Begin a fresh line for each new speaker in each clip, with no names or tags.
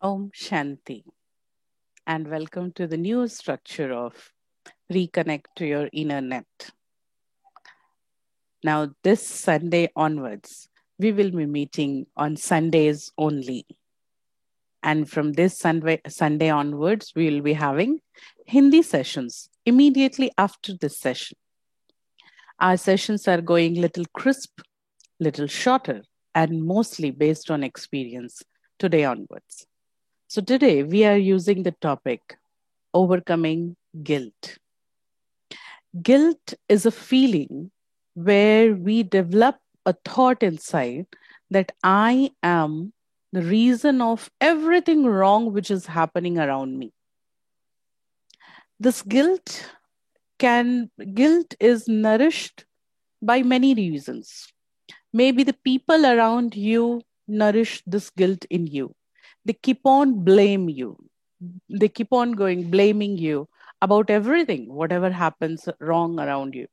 Om Shanti, and welcome to the new structure of Reconnect to Your Inner Net. Now, this Sunday onwards, we will be meeting on Sundays only. And from this Sunday onwards, we will be having Hindi sessions immediately after this session. Our sessions are going little crisp, little shorter, and mostly based on experience today onwards. So, today we are using the topic overcoming guilt. Guilt is a feeling where we develop a thought inside that I am the reason of everything wrong which is happening around me. This guilt is nourished by many reasons. Maybe the people around you nourish this guilt in you. They keep on blame you. They keep on going blaming you about everything, whatever happens wrong around you.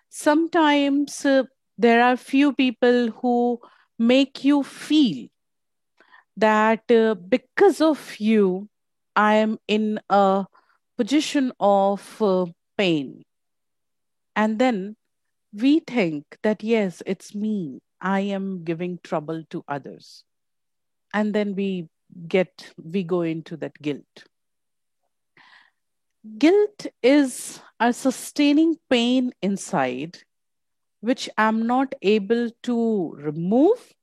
Sometimes there are few people who make you feel that because of you, I am in a position of pain. And then we think that, yes, it's me. I am giving trouble to others. And then we go into that guilt. Guilt is a sustaining pain inside, which I'm not able to remove,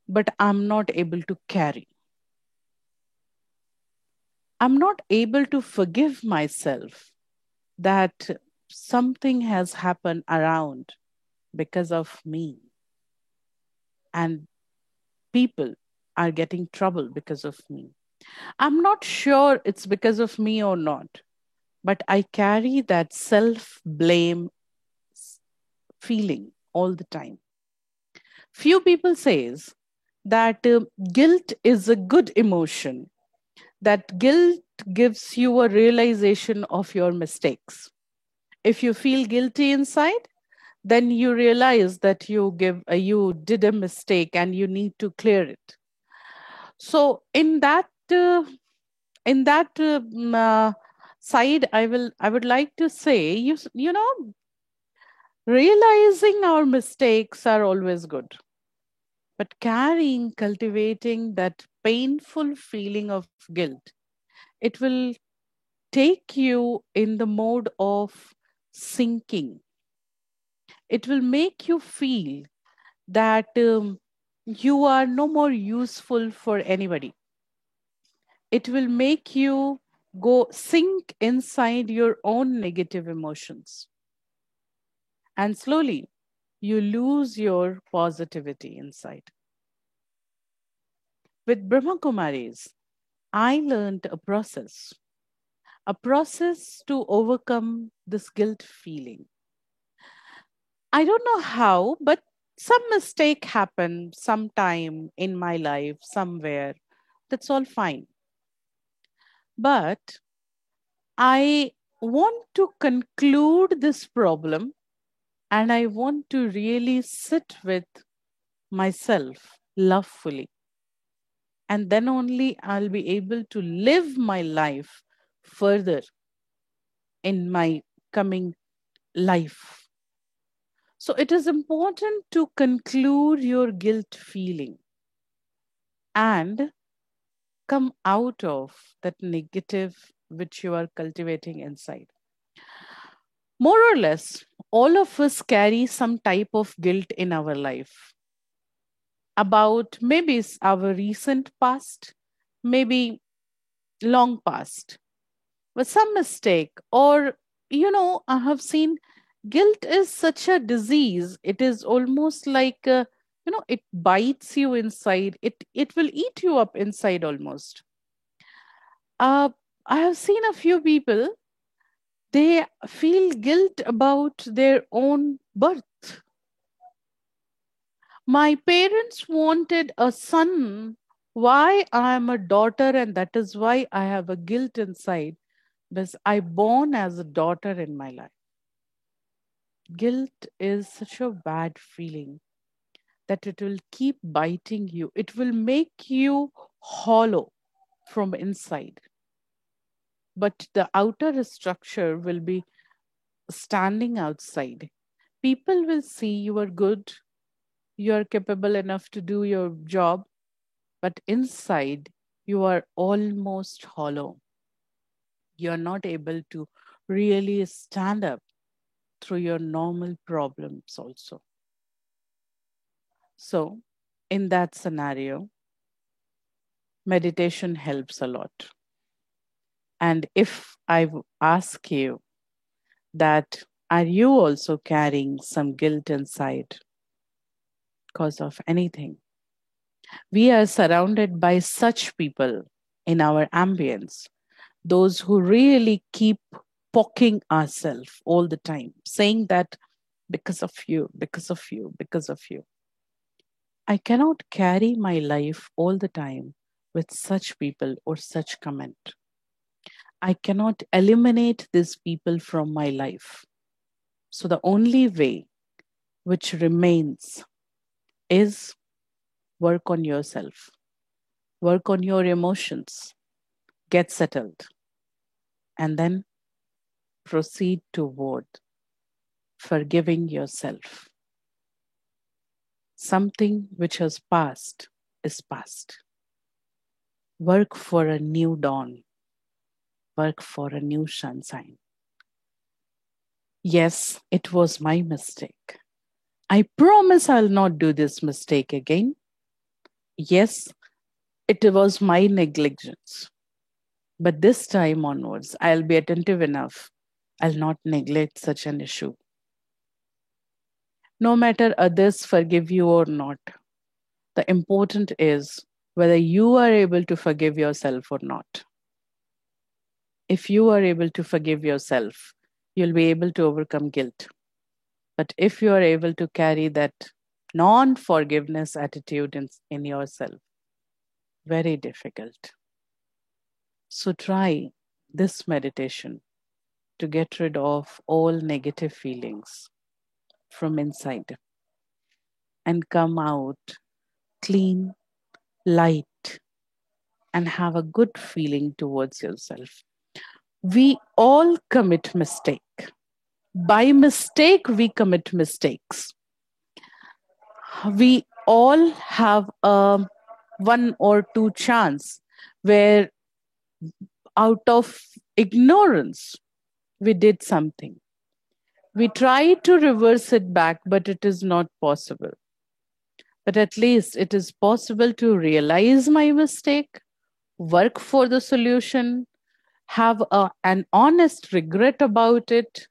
but I'm not able to carry. I'm not able to forgive myself that something has happened around because of me, and people are getting trouble because of me. I'm not sure it's because of me or not, but I carry that self blame feeling all the time. Few people says that guilt is a good emotion, that guilt gives you a realization of your mistakes. If you feel guilty inside, then you realize that you did a mistake and you need to clear it. So in that side, I would like to say, you know, realizing our mistakes are always good, but carrying, cultivating that painful feeling of guilt, it will take you in the mode of sinking. It will make you feel that you are no more useful for anybody. It will make you go sink inside your own negative emotions. And slowly, you lose your positivity inside. With Brahma Kumaris, I learned a process to overcome this guilt feeling. I don't know how, but some mistake happened sometime in my life, somewhere. That's all fine. But I want to conclude this problem and I want to really sit with myself lovefully. And then only I'll be able to live my life further in my coming life. So it is important to conclude your guilt feeling and come out of that negative which you are cultivating inside. More or less, all of us carry some type of guilt in our life about maybe our recent past, maybe long past, but some mistake, or, I have seen guilt is such a disease. It is almost like, it bites you inside. It will eat you up inside almost. Uh, I have seen a few people, they feel guilt about their own birth. My parents wanted a son. Why I am a daughter, and that is why I have a guilt inside because I born as a daughter in my life. Guilt is such a bad feeling that it will keep biting you. It will make you hollow from inside, but the outer structure will be standing outside. People will see you are good, you are capable enough to do your job, but inside you are almost hollow. You are not able to really stand up through your normal problems, also. So, in that scenario, meditation helps a lot. And if ask you that, are you also carrying some guilt inside because of anything? We are surrounded by such people in our ambience, those who really keep poking ourselves all the time, saying that because of you, because of you, because of you. I cannot carry my life all the time with such people or such comment. I cannot eliminate these people from my life. So the only way which remains is work on yourself, work on your emotions, get settled, and then proceed toward forgiving yourself. Something which has passed is past. Work for a new dawn, work for a new sunshine. Yes, it was my mistake. I promise I'll not do this mistake again. Yes, it was my negligence. But this time onwards, I'll be attentive enough. I'll not neglect such an issue. No matter others forgive you or not, the important is whether you are able to forgive yourself or not. If you are able to forgive yourself, you'll be able to overcome guilt. But if you are able to carry that non forgiveness attitude in yourself, very difficult. So try this meditation to get rid of all negative feelings from inside and come out clean, light, and have a good feeling towards yourself. We all commit mistake. By mistake, we commit mistakes. We all have a one or two chance where out of ignorance we did something. We try to reverse it back, but it is not possible. But at least it is possible to realize my mistake, work for the solution, have an honest regret about it,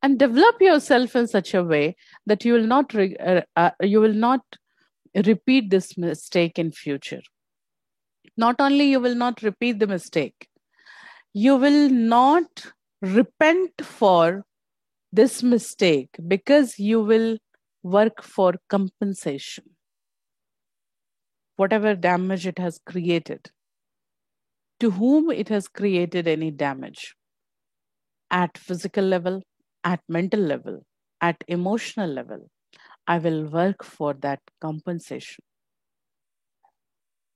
and develop yourself in such a way that you will not repeat this mistake in future. Not only you will not repeat the mistake, you will not repent for this mistake because you will work for compensation, whatever damage it has created, to whom it has created any damage at physical level, at mental level, at emotional level. I will work for that compensation.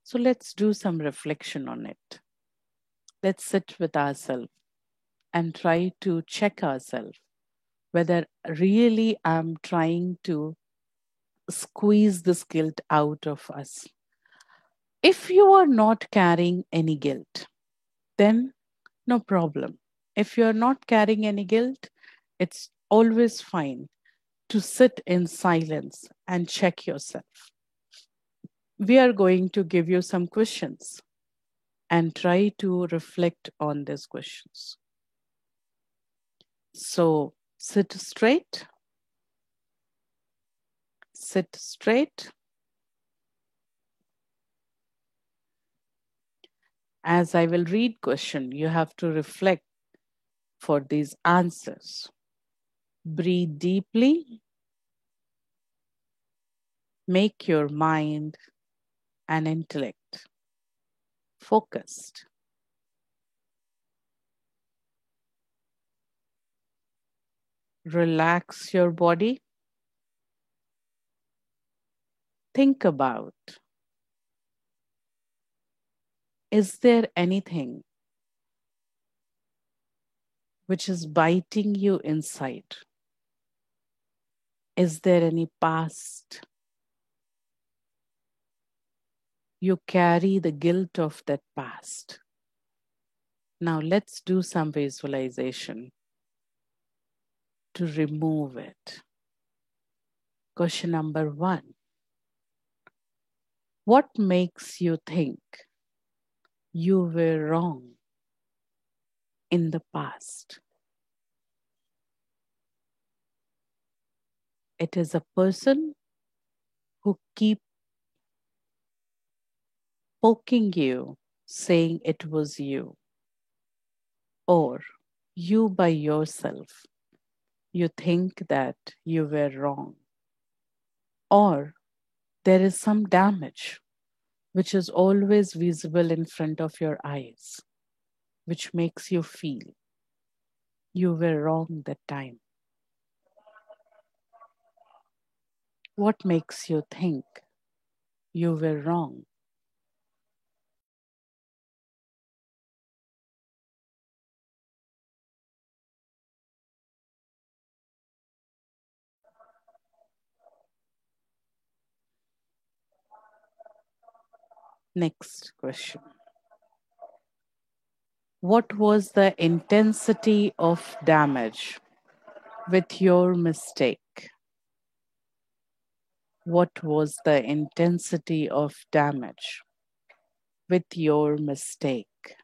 So let's do some reflection on it. Let's sit with ourselves and try to check ourselves whether really I'm trying to squeeze this guilt out of us. If you are not carrying any guilt, then no problem. If you're not carrying any guilt, it's always fine to sit in silence and check yourself. We are going to give you some questions and try to reflect on these questions. So sit straight. As I will read question, you have to reflect for these answers. Breathe deeply. Make your mind and intellect focused. Relax your body. Think about Is there anything which is biting you inside? Is there any past? You carry the guilt of that past. Now let's do some visualization to remove it. Question number 1. What makes you think you were wrong in the past? It is a person who keep poking you, saying it was you, or you by yourself. You think that you were wrong, or there is some damage which is always visible in front of your eyes, which makes you feel you were wrong that time. What makes you think you were wrong? Next question. What was the intensity of damage with your mistake? What was the intensity of damage with your mistake?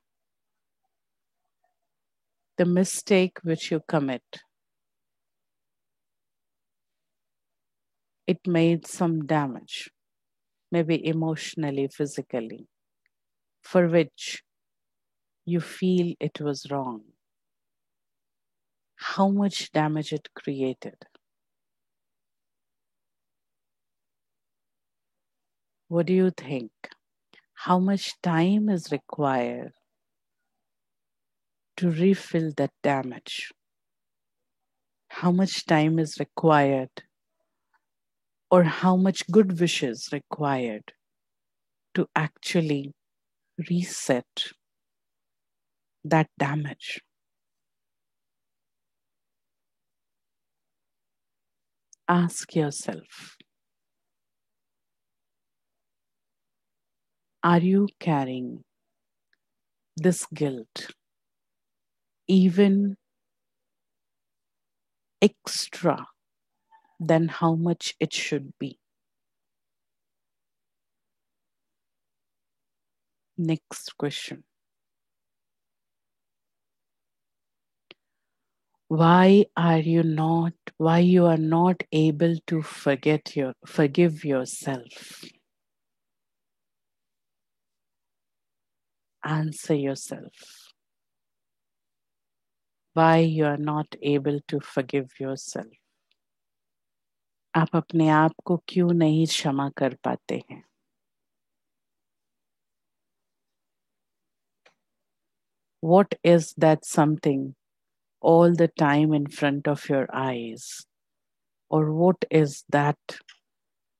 The mistake which you commit, it made some damage, maybe emotionally, physically, for which you feel it was wrong. How much damage it created? What do you think? How much time is required to refill that damage? How much time is required, or how much good wishes required to actually reset that damage? Ask yourself, are you carrying this guilt even extra than how much it should be? Next question. Why you are not able to forgive yourself? Answer yourself. Why you are not able to forgive yourself? आप अपने आप को क्यों नहीं क्षमा कर पाते हैं? What is that something all the time in front of your eyes? Or what is that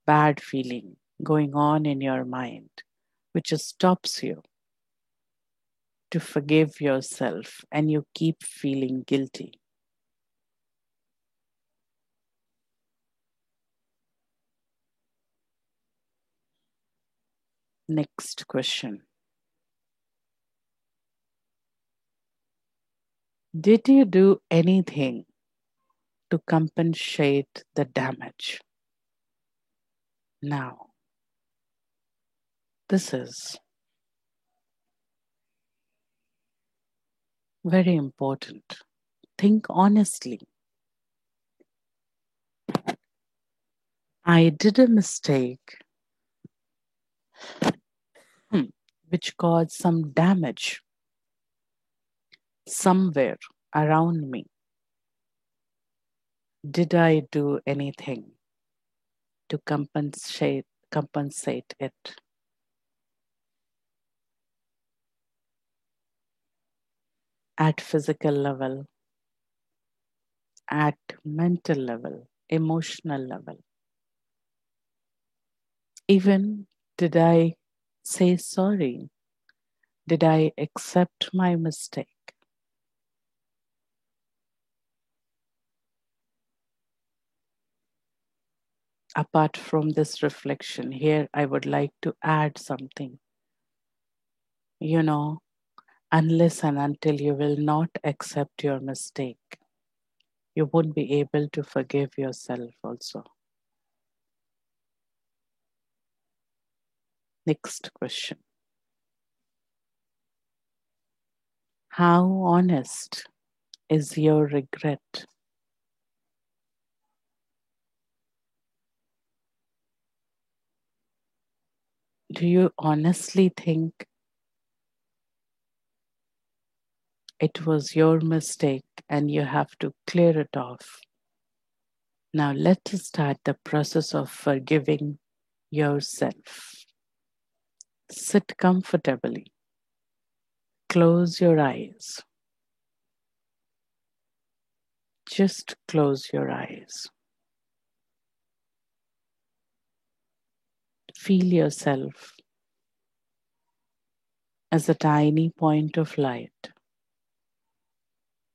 bad feeling going on in your mind which stops you to forgive yourself and you keep feeling guilty? Next question. Did you do anything to compensate the damage? Now, this is very important. Think honestly. I did a mistake which caused some damage somewhere around me. Did I do anything to compensate it? At physical level, at mental level, emotional level. Even did I say sorry? Did I accept my mistake? Apart from this reflection, here I would like to add something. You know, unless and until you will not accept your mistake, you won't be able to forgive yourself also. Next question. How honest is your regret? Do you honestly think it was your mistake and you have to clear it off? Now let's start the process of forgiving yourself. Sit comfortably. Close your eyes. Just close your eyes. Feel yourself as a tiny point of light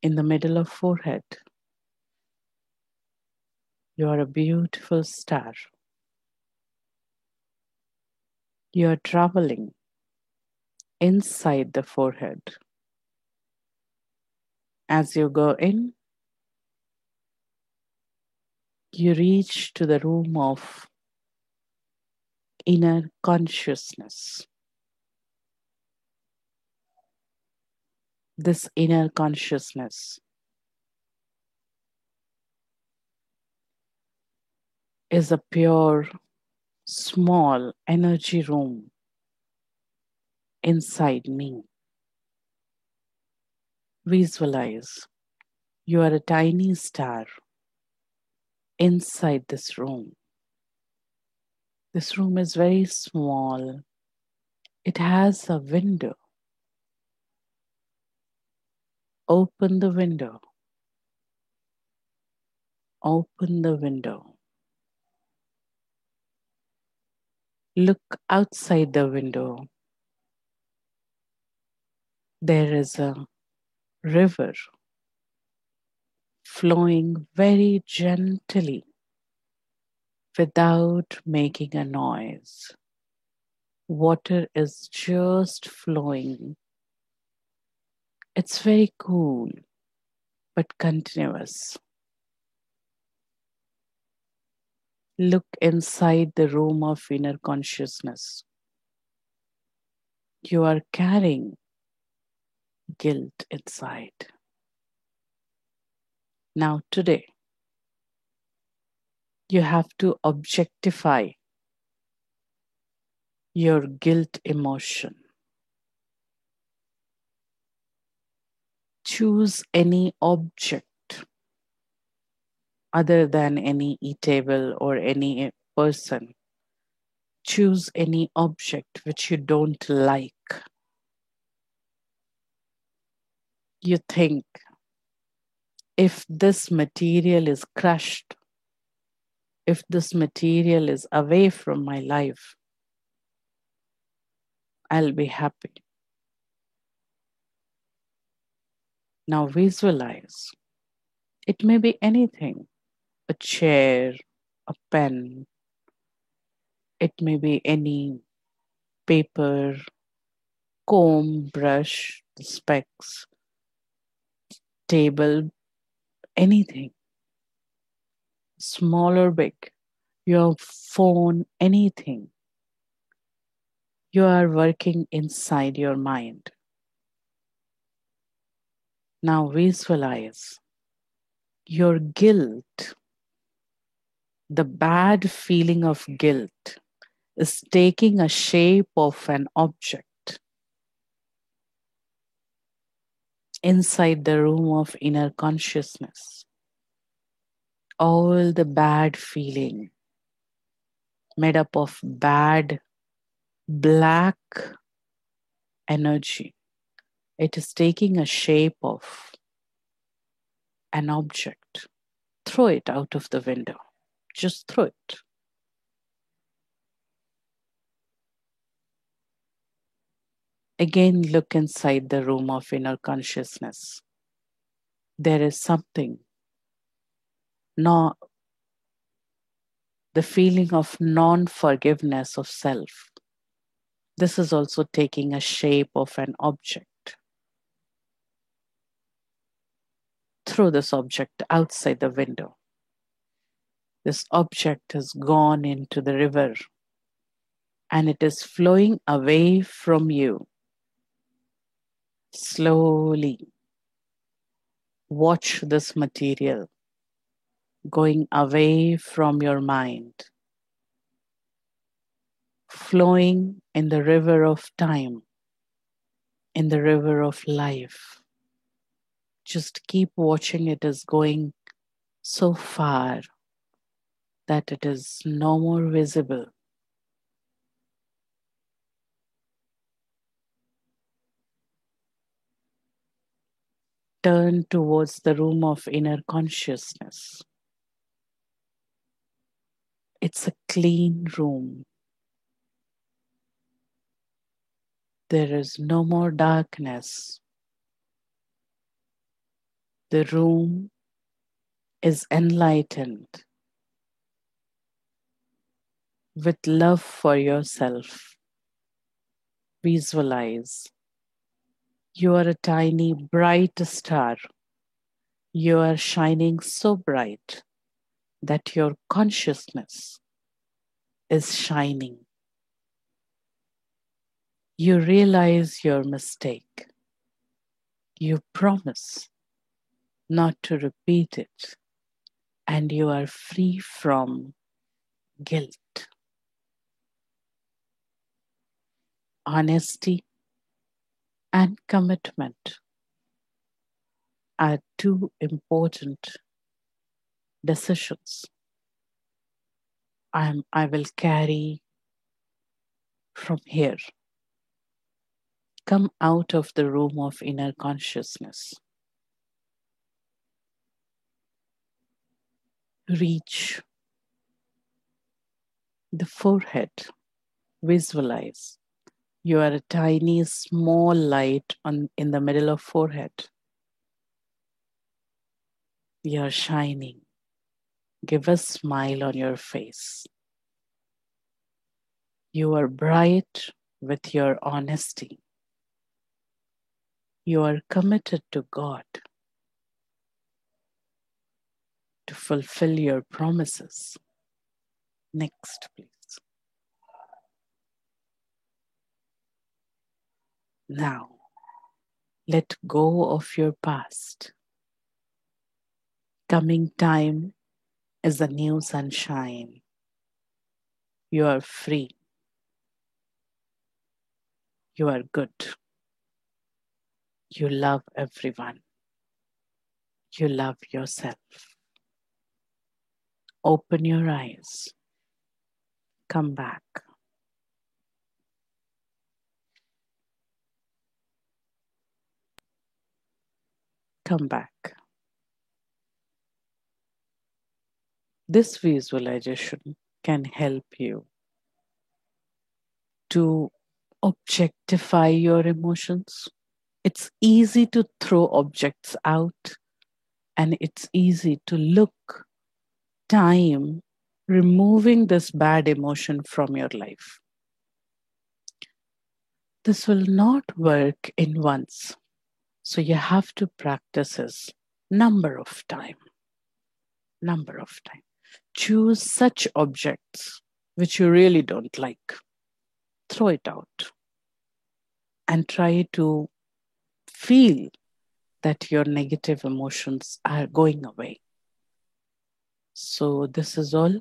in the middle of forehead. You are a beautiful star. You are traveling inside the forehead. As you go in, you reach to the room of inner consciousness. This inner consciousness is a pure, small energy room inside me. Visualize you are a tiny star inside this room. This room is very small. It has a window. Open the window. Open the window. Look outside the window. There is a river flowing very gently without making a noise. Water is just flowing. It's very cool but continuous. Look inside the room of inner consciousness. You are carrying guilt inside. Now, today, you have to objectify your guilt emotion. Choose any object other than any eatable or any person. Choose any object which you don't like. You think, if this material is crushed, if this material is away from my life, I'll be happy. Now visualize. It may be anything, a chair, a pen, it may be any paper, comb, brush, specs, table, anything, small or big, your phone, anything. You are working inside your mind. Now visualize your guilt, the bad feeling of guilt is taking a shape of an object inside the room of inner consciousness. All the bad feeling made up of bad black energy. It is taking a shape of an object. Throw it out of the window. Just throw it. Again, look inside the room of inner consciousness. There is something, no, the feeling of non forgiveness of self. This is also taking a shape of an object. Throw this object outside the window. This object has gone into the river and it is flowing away from you. Slowly watch this material going away from your mind, flowing in the river of time, in the river of life. Just keep watching it as going so far that it is no more visible. Turn towards the room of inner consciousness. It's a clean room. There is no more darkness. The room is enlightened with love for yourself. Visualize you are a tiny bright star. You are shining so bright that your consciousness is shining. You realize your mistake. You promise not to repeat it, and you are free from guilt. Honesty and commitment are two important decisions I will carry from here. Come out of the room of inner consciousness. Reach the forehead. Visualize you are a tiny small light in the middle of forehead. You are shining. Give a smile on your face. You are bright with your honesty. You are committed to God to fulfill your promises. Next, please. Now, let go of your past. Coming time is a new sunshine. You are free. You are good. You love everyone. You love yourself. Open your eyes. Come back. Come back. This visualization can help you to objectify your emotions. It's easy to throw objects out, and it's easy to look time removing this bad emotion from your life. This will not work in once. So you have to practice this number of time. Choose such objects which you really don't like. Throw it out and try to feel that your negative emotions are going away. So this is all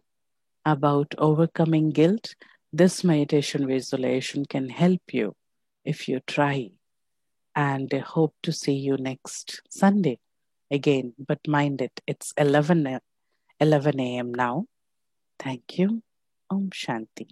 about overcoming guilt. This meditation visualization can help you if you try. And I hope to see you next Sunday again. But mind it, it's 11 a.m. now. Thank you. Om Shanti.